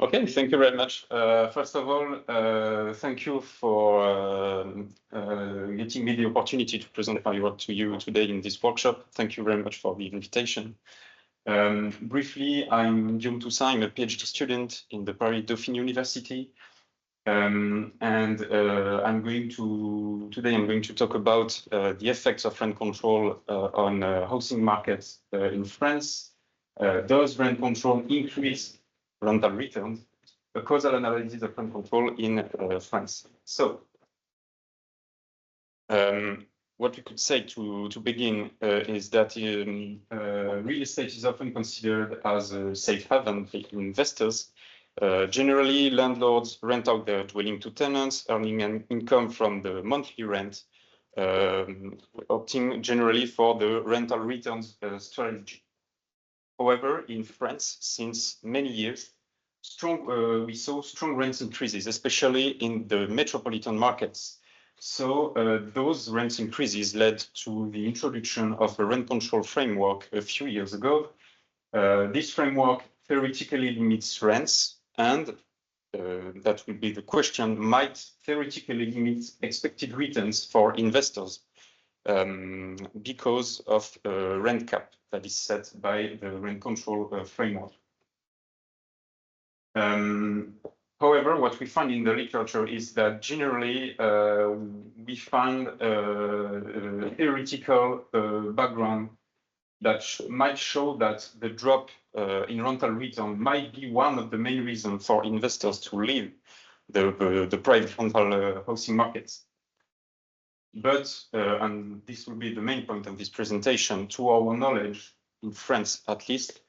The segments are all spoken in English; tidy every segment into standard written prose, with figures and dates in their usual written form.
Okay, thank you very much. First of all, thank you for getting me the opportunity to present my work to you today in this workshop. Thank you very much for the invitation. Briefly, I'm Toussaint. I'm a PhD student in the Paris Dauphine University. Today I'm going to talk about the effects of rent control on housing markets in France. Does rent control increase rental returns? A causal analysis of rent control in France. So, what we could say to begin is that real estate is often considered as a safe haven for investors. Generally, landlords rent out their dwelling to tenants, earning an income from the monthly rent, opting generally for the rental returns strategy. However, in France, since many years, we saw strong rent increases, especially in the metropolitan markets. So those rent increases led to the introduction of a rent control framework a few years ago. This framework theoretically limits rents, and that will be the question, might theoretically limit expected returns for investors because of a rent cap that is set by the rent control framework. However, what we find in the literature is that generally we find a theoretical background that might show that the drop in rental return might be one of the main reasons for investors to leave the private rental housing markets. But, and this will be the main point of this presentation, to our knowledge, in France at least,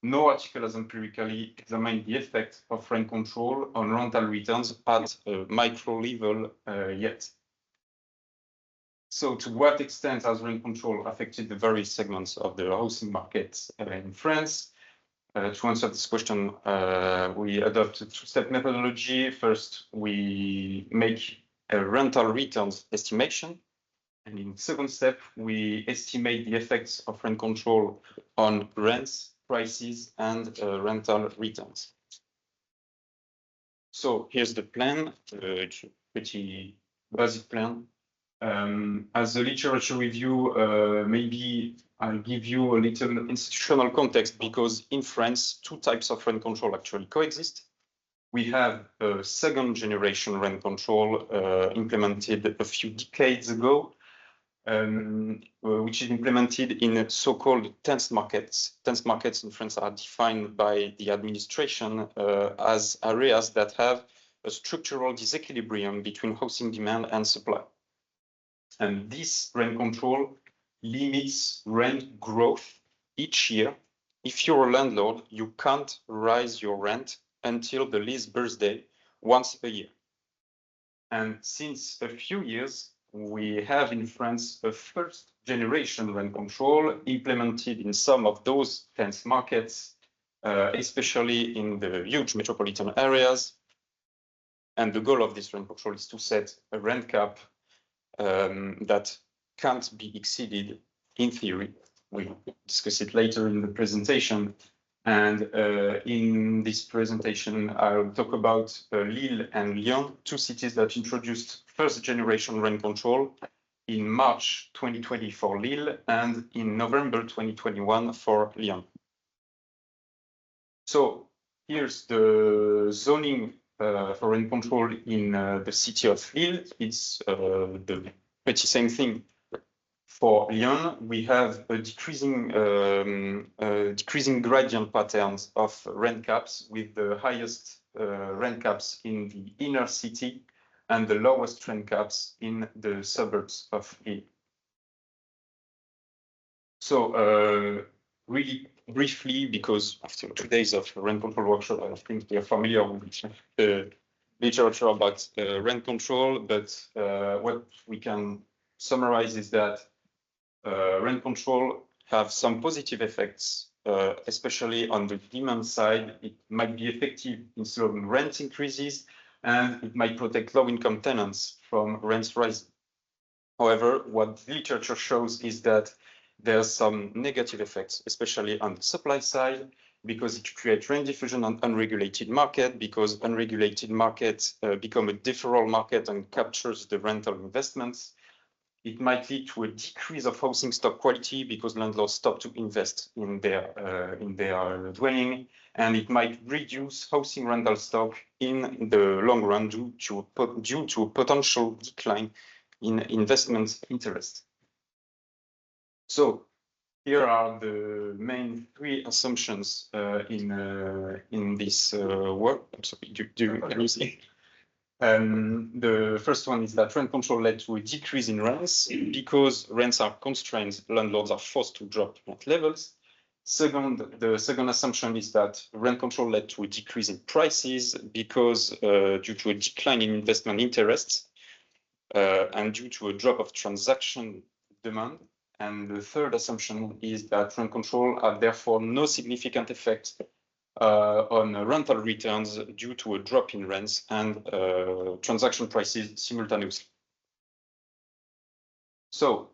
no article has empirically examined the effect of rent control on rental returns at a micro level yet. So to what extent has rent control affected the various segments of the housing market in France? To answer this question, we adopt a two-step methodology. First, we make a rental returns estimation. And in the second step, we estimate the effects of rent control on rents, prices, and rental returns. So here's the plan. It's a pretty basic plan. As a literature review, maybe I'll give you a little institutional context, because in France, two types of rent control actually coexist. We have a second generation rent control implemented a few decades ago, which is implemented in so-called tense markets. Tense markets in France are defined by the administration as areas that have a structural disequilibrium between housing demand and supply. And this rent control limits rent growth each year. If you're a landlord, you can't raise your rent until the lease birthday once a year. And since a few years, we have in France a first generation rent control implemented in some of those tense markets, especially in the huge metropolitan areas. And the goal of this rent control is to set a rent cap that can't be exceeded in theory. We'll discuss it later in the presentation. And in this presentation, I'll talk about Lille and Lyon, two cities that introduced first generation rent control in March 2020 for Lille and in November 2021 for Lyon. So here's the zoning for rent control in the city of Lille. It's the pretty same thing. For Lyon, we have a decreasing gradient patterns of rent caps, with the highest rent caps in the inner city and the lowest rent caps in the suburbs of Lille. So really briefly, because after 2 days of rent control workshop, I think we are familiar with the literature about rent control, but what we can summarize is that rent control have some positive effects, especially on the demand side. It might be effective in slowing rent increases, and it might protect low-income tenants from rents rising. However, what the literature shows is that there are some negative effects, especially on the supply side, because it creates rent diffusion on unregulated market, because unregulated markets become a deferral market and captures the rental investments. It might lead to a decrease of housing stock quality because landlords stop to invest in their dwelling, and it might reduce housing rental stock in the long run due to a potential decline in investment interest. So here are the main three assumptions in this work. I'm sorry, can you see? The first one is that rent control led to a decrease in rents. Because rents are constrained, landlords are forced to drop rent levels. The second assumption is that rent control led to a decrease in prices because due to a decline in investment interests and due to a drop of transaction demand. And the third assumption is that rent control had therefore no significant effect on rental returns due to a drop in rents and transaction prices simultaneously. So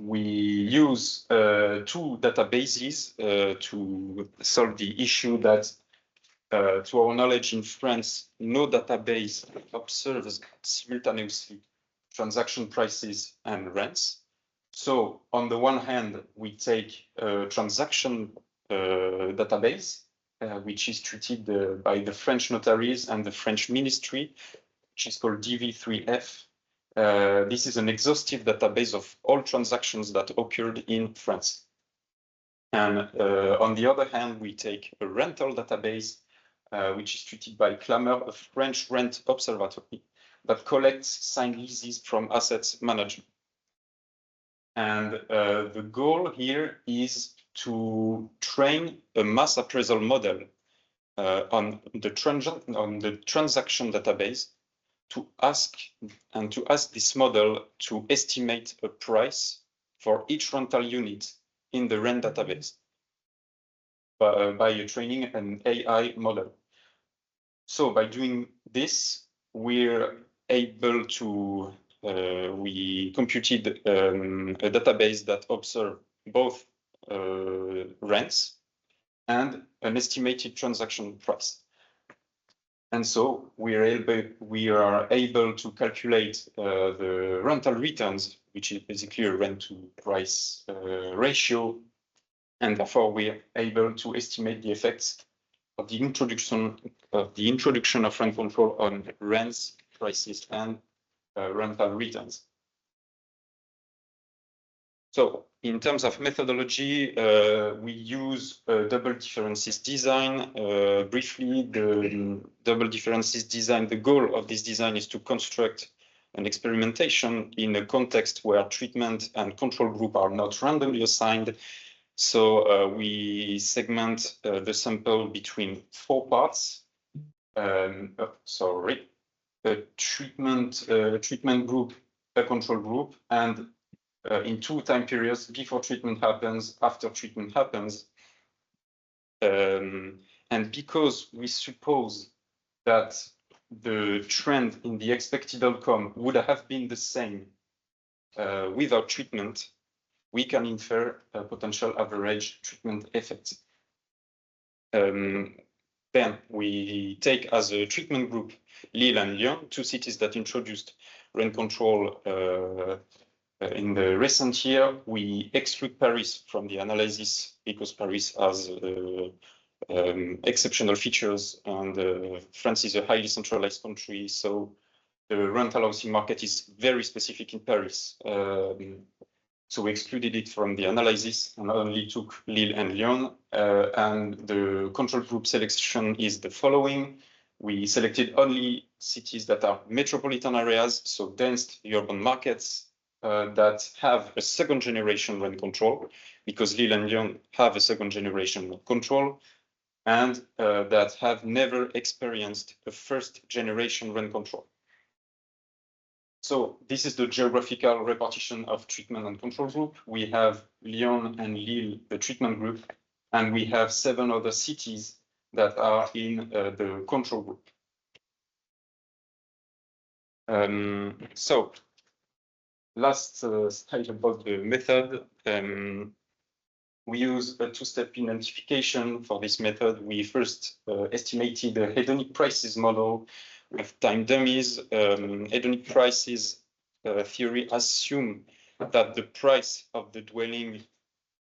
we use two databases to solve the issue that, to our knowledge, in France, no database observes simultaneously transaction prices and rents. So on the one hand, we take a transaction database, which is treated by the French notaries and the French ministry, which is called DV3F. This is an exhaustive database of all transactions that occurred in France. And on the other hand, we take a rental database, which is treated by Clameur, a French rent observatory that collects signed leases from assets management. And the goal here is to train a mass appraisal model on the transaction database to ask this model to estimate a price for each rental unit in the rent database by training an AI model. So by doing this, we're able to we computed a database that observed both rents and an estimated transaction price. And so we are able to calculate the rental returns, which is basically a rent to price ratio. And therefore we are able to estimate the effects of the introduction of rent control on rents, prices, and rental returns. So in terms of methodology, we use double differences design. Briefly, the double differences design, the goal of this design is to construct an experimentation in a context where treatment and control group are not randomly assigned. So we segment the sample between 4 parts. A treatment group, a control group, and in 2 time periods, before treatment happens, after treatment happens. And because we suppose that the trend in the expected outcome would have been the same without treatment, we can infer a potential average treatment effect. Then we take as a treatment group Lille and Lyon, 2 cities that introduced rent control in the recent year. We exclude Paris from the analysis because Paris has exceptional features, and France is a highly centralized country, so the rental housing market is very specific in Paris. So we excluded it from the analysis and only took Lille and Lyon. And the control group selection is the following. We selected only cities that are metropolitan areas, so dense urban markets that have a 2nd generation rent control, because Lille and Lyon have a 2nd generation rent control, and that have never experienced a 1st generation rent control. So this is the geographical repartition of treatment and control group. We have Lyon and Lille, the treatment group, and we have 7 other cities that are in the control group. So last slide about the method. We use a two-step identification for this method. We first estimated a hedonic prices model with time dummies. Hedonic prices theory assume that the price of the dwelling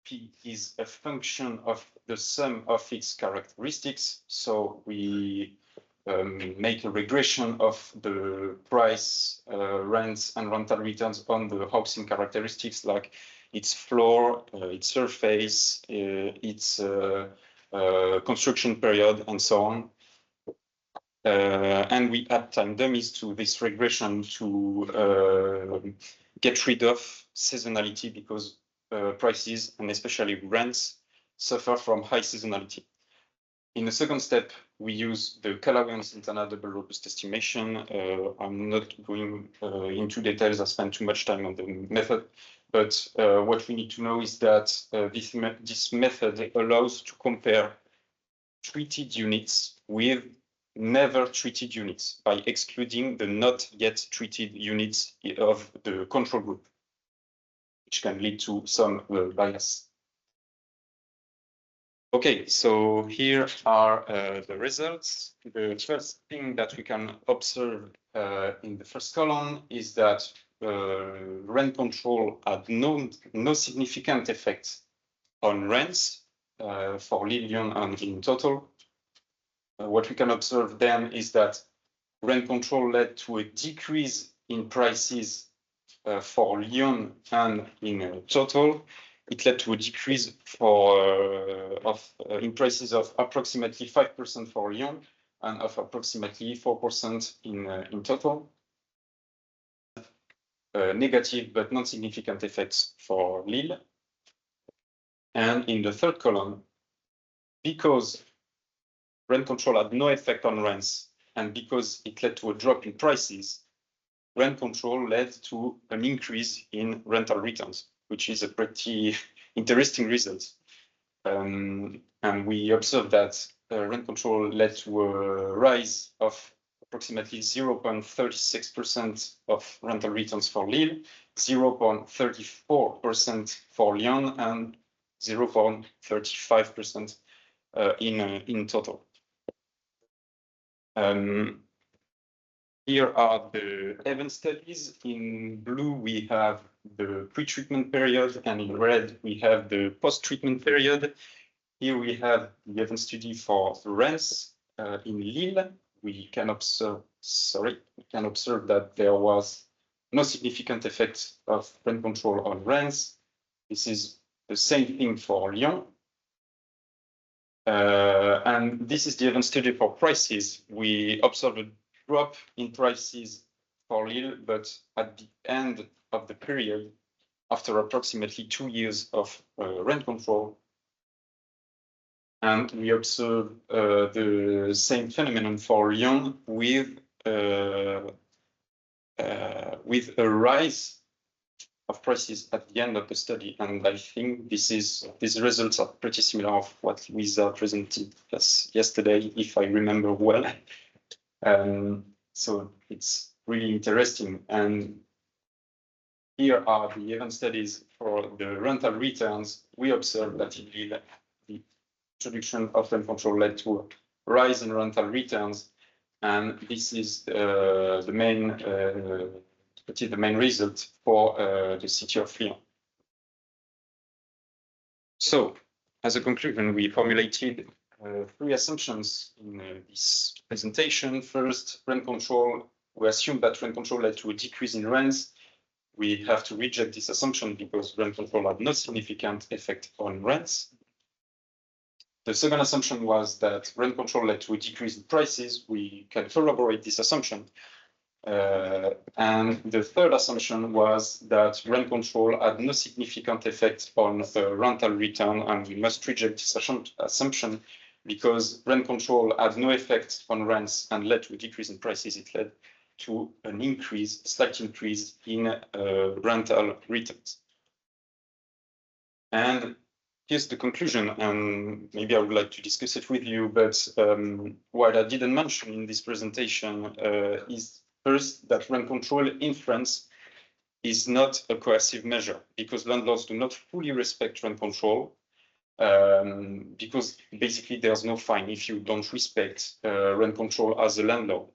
P is a function of the sum of its characteristics. So we make a regression of the price, rents, and rental returns on the housing characteristics, like its floor, its surface, its construction period, and so on. And we add time dummies to this regression to get rid of seasonality, because prices, and especially rents, suffer from high seasonality. In the second step, we use the Callaway-Santana double robust estimation. I'm not going into details. I spent too much time on the method. But what we need to know is that this method allows to compare treated units with never treated units by excluding the not yet treated units of the control group, which can lead to some bias. Okay, so here are the results. The first thing that we can observe in the first column is that rent control had no significant effect on rents for Lyon and in total. What we can observe then is that rent control led to a decrease in prices for Lyon and in total. It led to a decrease in prices of approximately 5% for Lyon and of approximately 4% in total. Negative but non-significant effects for Lille. And in the third column, because rent control had no effect on rents and because it led to a drop in prices, rent control led to an increase in rental returns, which is a pretty interesting result. And we observed that rent control led to a rise of approximately 0.36% of rental returns for Lille, 0.34% for Lyon, and 0.35% in total. Here are the event studies. In blue, we have the pre-treatment period, and in red, we have the post-treatment period. Here we have the event study for the rents in Lille. We can observe that there was no significant effect of rent control on rents. This is the same thing for Lyon. And this is the event study for prices. We observed a drop in prices for Lille, but at the end of the period, after approximately 2 years of rent control. And we observe the same phenomenon for Lyon with a rise of prices at the end of the study. And I think these results are pretty similar of what Lisa presented us yesterday, if I remember well. So it's really interesting. And here are the event studies for the rental returns. We observed that indeed the introduction of rent control led to a rise in rental returns. And this is the main result for the city of Lyon. So, as a conclusion, we formulated 3 assumptions in this presentation. First, rent control. We assume that rent control led to a decrease in rents. We have to reject this assumption because rent control had no significant effect on rents. The second assumption was that rent control led to a decrease in prices. We can corroborate this assumption. And the third assumption was that rent control had no significant effect on the rental return, and we must reject this assumption because rent control had no effect on rents and led to a decrease in prices. It led to an slight increase in rental returns. And here's the conclusion, and maybe I would like to discuss it with you, but what I didn't mention in this presentation is first that rent control in France is not a coercive measure because landlords do not fully respect rent control. because basically there's no fine if you don't respect rent control as a landlord.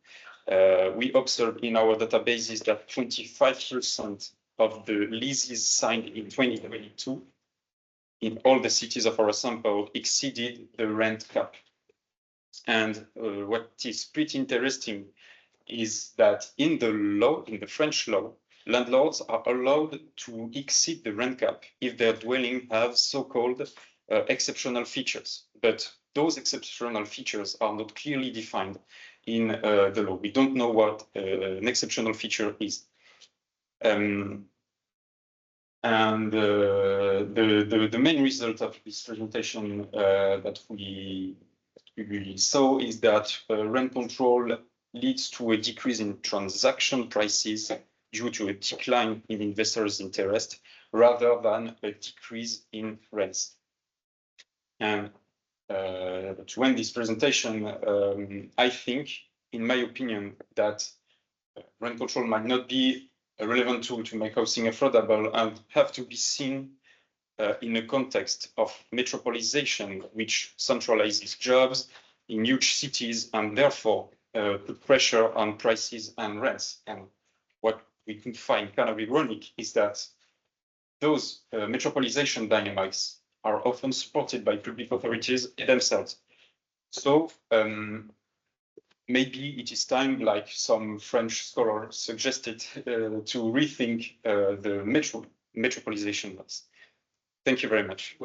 We observed in our databases that 25% of the leases signed in 2022 in all the cities of our sample exceeded the rent cap. And what is pretty interesting is that in the law, in the French law, landlords are allowed to exceed the rent cap if their dwelling has so-called exceptional features. But those exceptional features are not clearly defined in the law. We don't know what an exceptional feature is. And the main result of this presentation that we saw is that rent control leads to a decrease in transaction prices due to a decline in investors' interest rather than a decrease in rents. And to end this presentation, I think, in my opinion, that rent control might not be a relevant tool to make housing affordable and have to be seen in a context of metropolization, which centralizes jobs in huge cities and therefore put pressure on prices and rents. And what we could find kind of ironic is that those metropolization dynamics are often supported by public authorities themselves. So maybe it is time, like some French scholar suggested, to rethink the metropolization laws. Thank you very much.